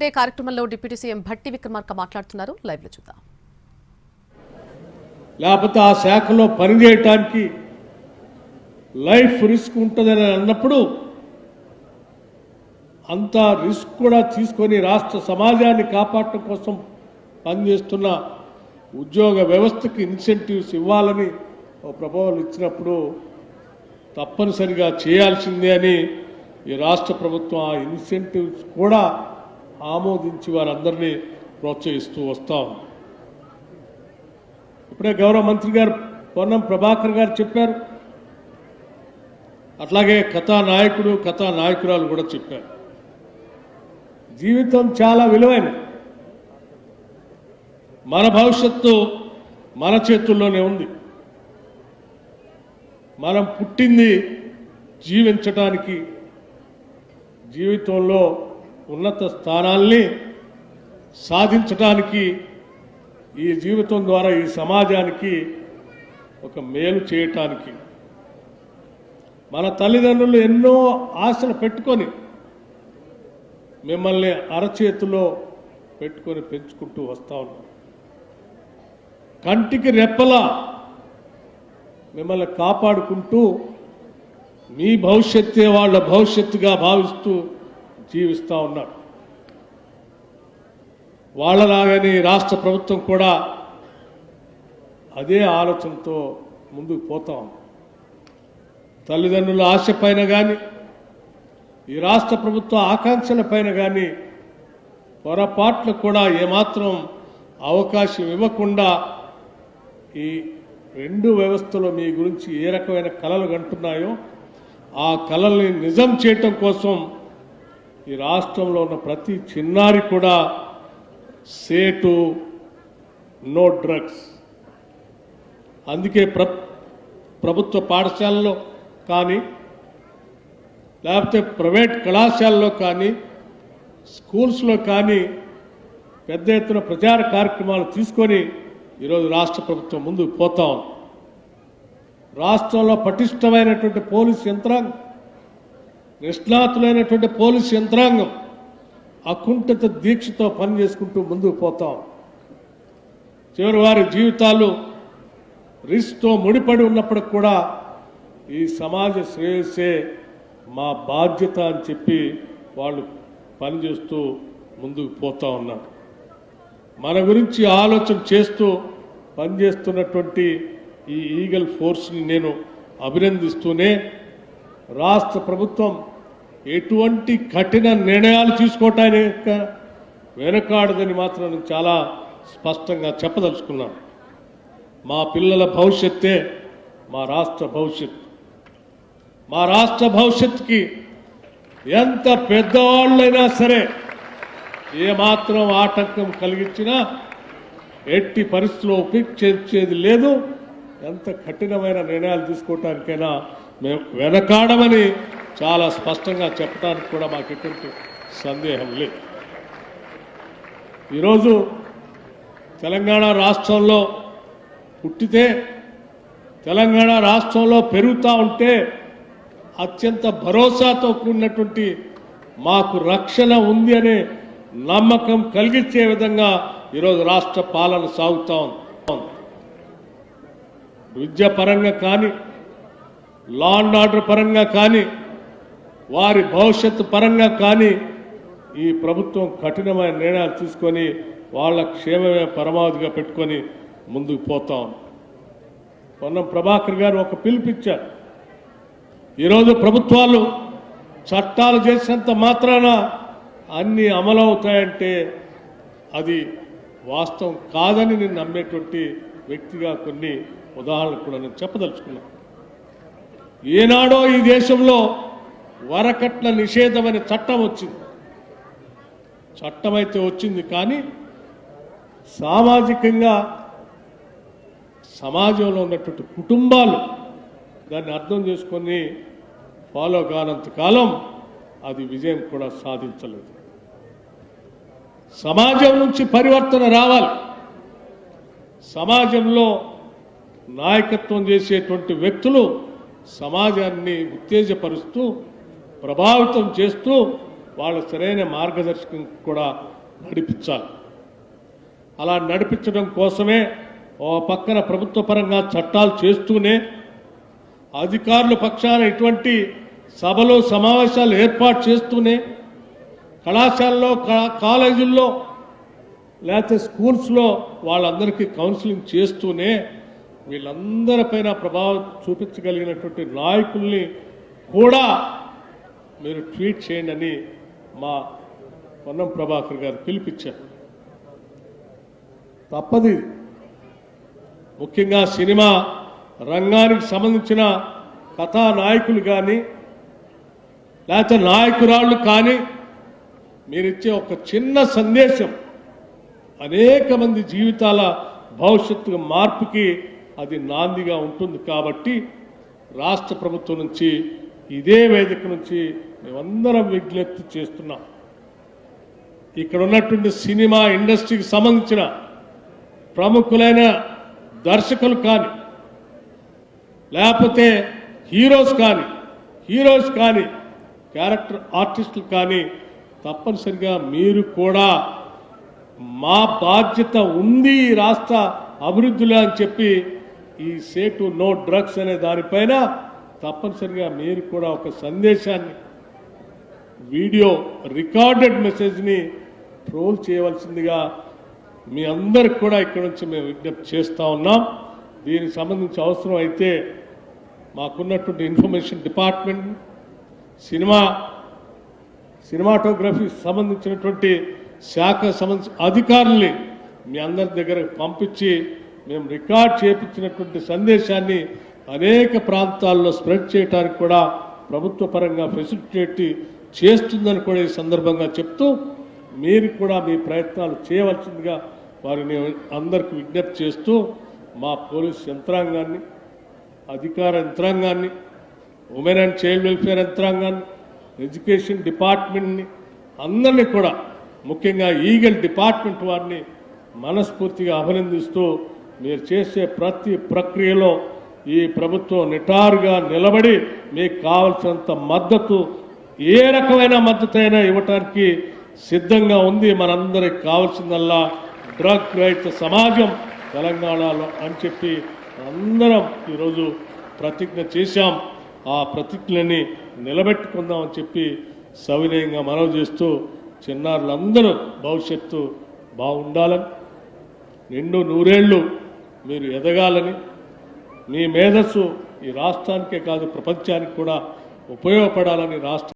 Day కార్యక్రమంలో deputy CM Bhatti Vikramarka మాట్లాడుతున్నారు. Live లో చూద్దాం. లేకపోతే ఆ శాఖలో పనిచేయటానికి లైఫ్ రిస్క్ ఉంటుందని అన్నప్పుడు అంత రిస్క్ కూడా తీసుకొని రాష్ట్ర సమాజాన్ని కాపాడటం కోసం పనిచేస్తున్న ఉద్యోగ వ్యవస్థకి ఇన్సెంటివ్స్ ఇవ్వాలని ఒక ప్రపోజల్ ఇచ్చినప్పుడు తప్పనిసరిగా చేయాల్సిందే అని ఈ రాష్ట్ర ప్రభుత్వం ఆ ఇన్సెంటివ్స్ కూడా ఆమోదించి వారందరినీ ప్రోత్సహిస్తూ వస్తాం. ఇప్పుడే గౌరవ మంత్రి గారు పొన్నం ప్రభాకర్ గారు చెప్పారు, అట్లాగే కథానాయకుడు కథానాయకురాలు కూడా చెప్పారు. జీవితం చాలా విలువైనది. మన భవిష్యత్తు మన చేతుల్లోనే ఉంది. మనం పుట్టింది జీవించటానికి, జీవితంలో ఉన్నత స్థానాల్ని సాధించటానికి, ఈ జీవితం ద్వారా ఈ సమాజానికి ఒక మేలు చేయటానికి. మన తల్లిదండ్రులు ఎన్నో ఆశలు పెట్టుకొని మిమ్మల్ని అరచేతిలో పెట్టుకొని పెంచుకుంటూ వస్తూ ఉన్నారు. కంటికి రెప్పలా మిమ్మల్ని కాపాడుకుంటూ మీ భవిష్యత్తే వాళ్ళ భవిష్యత్తుగా భావిస్తూ జీవిస్తూ ఉన్నారు. వాళ్ళలాగానే రాష్ట్ర ప్రభుత్వం కూడా అదే ఆలోచనతో ముందుకు పోతాం. తల్లిదండ్రుల ఆశ పైన కానీ, ఈ రాష్ట్ర ప్రభుత్వ ఆకాంక్షల పైన కానీ పొరపాట్లు కూడా ఏమాత్రం అవకాశం ఇవ్వకుండా ఈ రెండు వ్యవస్థలో మీ గురించి ఏ రకమైన కలలు కంటున్నాయో ఆ కలల్ని నిజం చేయటం కోసం ఈ రాష్ట్రంలో ఉన్న ప్రతి చిన్నారి కూడా సేటు నో డ్రగ్స్. అందుకే ప్రభుత్వ పాఠశాలలో కానీ, లేకపోతే ప్రైవేట్ కళాశాలలో కానీ, స్కూల్స్లో కానీ పెద్ద ఎత్తున ప్రచార కార్యక్రమాలు తీసుకొని ఈరోజు రాష్ట్ర ప్రభుత్వం ముందుకు పోతా ఉంది. రాష్ట్రంలో పటిష్టమైనటువంటి పోలీసు యంత్రాంగం, నిష్ణాతులైనటువంటి పోలీసు యంత్రాంగం అకుంఠిత దీక్షతో పనిచేసుకుంటూ ముందుకు పోతాం. చివరి వారి జీవితాలు రిస్క్తో ముడిపడి ఉన్నప్పటికి కూడా ఈ సమాజ శ్రేయస్సే మా బాధ్యత అని చెప్పి వాళ్ళు పనిచేస్తూ ముందుకు పోతా ఉన్నారు. మన గురించి ఆలోచన చేస్తూ పనిచేస్తున్నటువంటి ఈ ఈగల్ ఫోర్స్ని నేను అభినందిస్తూనే, రాష్ట్ర ప్రభుత్వం ఎటువంటి కఠిన నిర్ణయాలు తీసుకోవటానికి వెనకాడదని మాత్రం నేను చాలా స్పష్టంగా చెప్పదలుచుకున్నాను. మా పిల్లల భవిష్యత్తే మా రాష్ట్ర భవిష్యత్తు. మా రాష్ట్ర భవిష్యత్తుకి ఎంత పెద్దవాళ్ళైనా సరే ఏమాత్రం ఆటంకం కలిగించినా ఎట్టి పరిస్థితుల్లో ఉపేక్షించేది లేదు. ఎంత కఠినమైన నిర్ణయాలు తీసుకోవటానికైనా మేము వెనకాడమని చాలా స్పష్టంగా చెప్పడానికి కూడా మాకు ఎటువంటి సందేహం లేదు. ఈరోజు తెలంగాణ రాష్ట్రంలో పుట్టితే, తెలంగాణ రాష్ట్రంలో పెరుగుతూ ఉంటే అత్యంత భరోసాతో కూడినటువంటి మాకు రక్షణ ఉంది అనే నమ్మకం కలిగించే విధంగా ఈరోజు రాష్ట్ర పాలన సాగుతూ ఉంది. విద్య పరంగా కానీ, లా అండ్ ఆర్డర్ పరంగా కానీ, వారి భవిష్యత్తు పరంగా కానీ ఈ ప్రభుత్వం కఠినమైన నిర్ణయాలు తీసుకొని వాళ్ళ క్షేమమే పరమావధిగా పెట్టుకొని ముందుకు పోతాం. పొన్నం ప్రభాకర్ గారు ఒక పిలుపిచ్చారు. ఈరోజు ప్రభుత్వాలు చట్టాలు చేసినంత మాత్రాన అన్నీ అమలవుతాయంటే అది వాస్తవం కాదని నేను నమ్మేటువంటి వ్యక్తిగా కొన్ని ఉదాహరణలు కూడా నేను చెప్పదలుచుకున్నాను. ఏనాడో ఈ దేశంలో వరకట్న నిషేధం అనే చట్టం వచ్చింది. చట్టం అయితే వచ్చింది, కానీ సామాజికంగా సమాజంలో ఉన్నటువంటి కుటుంబాలు దాన్ని అర్థం చేసుకొని ఫాలో కానంత కాలం అది విజయం కూడా సాధించలేదు. సమాజం నుంచి పరివర్తన రావాలి. సమాజంలో నాయకత్వం చేసేటువంటి వ్యక్తులు సమాజాన్ని ఉత్తేజపరుస్తూ, ప్రభావితం చేస్తూ వాళ్ళ సరైన మార్గదర్శకం కూడా నడిపించాలి. అలా నడిపించడం కోసమే ఓ పక్కన ప్రభుత్వ పరంగా చట్టాలు చేస్తూనే అధికారుల పక్షాన ఇటువంటి సభలు సమావేశాలు ఏర్పాటు చేస్తూనే కళాశాలలో కాలేజీల్లో లేకపోతే స్కూల్స్లో వాళ్ళందరికీ కౌన్సిలింగ్ చేస్తూనే వీళ్ళందరిపైన ప్రభావం చూపించగలిగినటువంటి నాయకుల్ని కూడా మీరు ట్వీట్ చేయండి అని మా పొన్నం ప్రభాకర్ గారు పిలిపించారు. తప్పది. ముఖ్యంగా సినిమా రంగానికి సంబంధించిన కథానాయకులు కానీ లేకపోతే నాయకురాళ్ళు కానీ మీరిచ్చే ఒక చిన్న సందేశం అనేక మంది జీవితాల భవిష్యత్తు మార్పుకి అది నాందిగా ఉంటుంది. కాబట్టి రాష్ట్ర ప్రభుత్వం నుంచి ఇదే వేదిక నుంచి మేమందరం విజ్ఞప్తి చేస్తున్నాం. ఇక్కడ ఉన్నటువంటి సినిమా ఇండస్ట్రీకి సంబంధించిన ప్రముఖులైన దర్శకులు కానీ లేకపోతే హీరోస్ కానీ క్యారెక్టర్ ఆర్టిస్టులు కానీ తప్పనిసరిగా మీరు కూడా మా బాధ్యత ఉంది ఈ రాష్ట్ర అభివృద్ధిలో అని చెప్పి ఈ సే టు నో డ్రగ్స్ అనే దానిపైన తప్పనిసరిగా మీరు కూడా ఒక సందేశాన్ని వీడియో రికార్డెడ్ మెసేజ్ని ట్రోల్ చేయవలసిందిగా మీ అందరికి కూడా ఇక్కడ నుంచి మేము విజ్ఞప్తి చేస్తూ ఉన్నాం. దీనికి సంబంధించి అవసరం అయితే మాకున్నటువంటి ఇన్ఫర్మేషన్ డిపార్ట్మెంట్ సినిమాటోగ్రఫీ సంబంధించినటువంటి శాఖ సంబంధించిన అధికారుల్ని మీ అందరి దగ్గరకు పంపించి మేము రికార్డ్ చేయించినటువంటి సందేశాన్ని అనేక ప్రాంతాల్లో స్ప్రెడ్ చేయడానికి కూడా ప్రభుత్వ పరంగా ఫెసిలిటేట్ చేస్తుందని కూడా ఈ సందర్భంగా చెప్తూ మీరు కూడా మీ ప్రయత్నాలు చేయవలసిందిగా వారిని అందరికీ విజ్ఞప్తి చేస్తూ మా పోలీస్ యంత్రాంగాన్ని, అధికార యంత్రాంగాన్ని, ఉమెన్ అండ్ చైల్డ్ వెల్ఫేర్ యంత్రాంగాన్ని, ఎడ్యుకేషన్ డిపార్ట్మెంట్ని అందరినీ కూడా ముఖ్యంగా ఈగల్ డిపార్ట్మెంట్ వారిని మనస్ఫూర్తిగా అభినందిస్తూ మీరు చేసే ప్రతి ప్రక్రియలో ఈ ప్రభుత్వం నిటారుగా నిలబడి మీకు కావలసినంత మద్దతు ఏ రకమైన మద్దతు అయినా ఇవ్వటానికి సిద్ధంగా ఉంది. మనందరికి కావాల్సిందల్లా డ్రగ్ రహిత సమాజం తెలంగాణలో అని చెప్పి అందరం ఈరోజు ప్రతిజ్ఞ చేశాం. ఆ ప్రతిజ్ఞని నిలబెట్టుకుందామని చెప్పి సవినయంగా మనవి చేస్తూ చిన్నారులందరూ భవిష్యత్తు బాగుండాలని, నిండు నూరేళ్లు మీరు ఎదగాలని, మీ మేధస్సు ఈ రాష్ట్రానికే కాదు ప్రపంచానికి కూడా ఉపయోగపడాలని రాష్ట్ర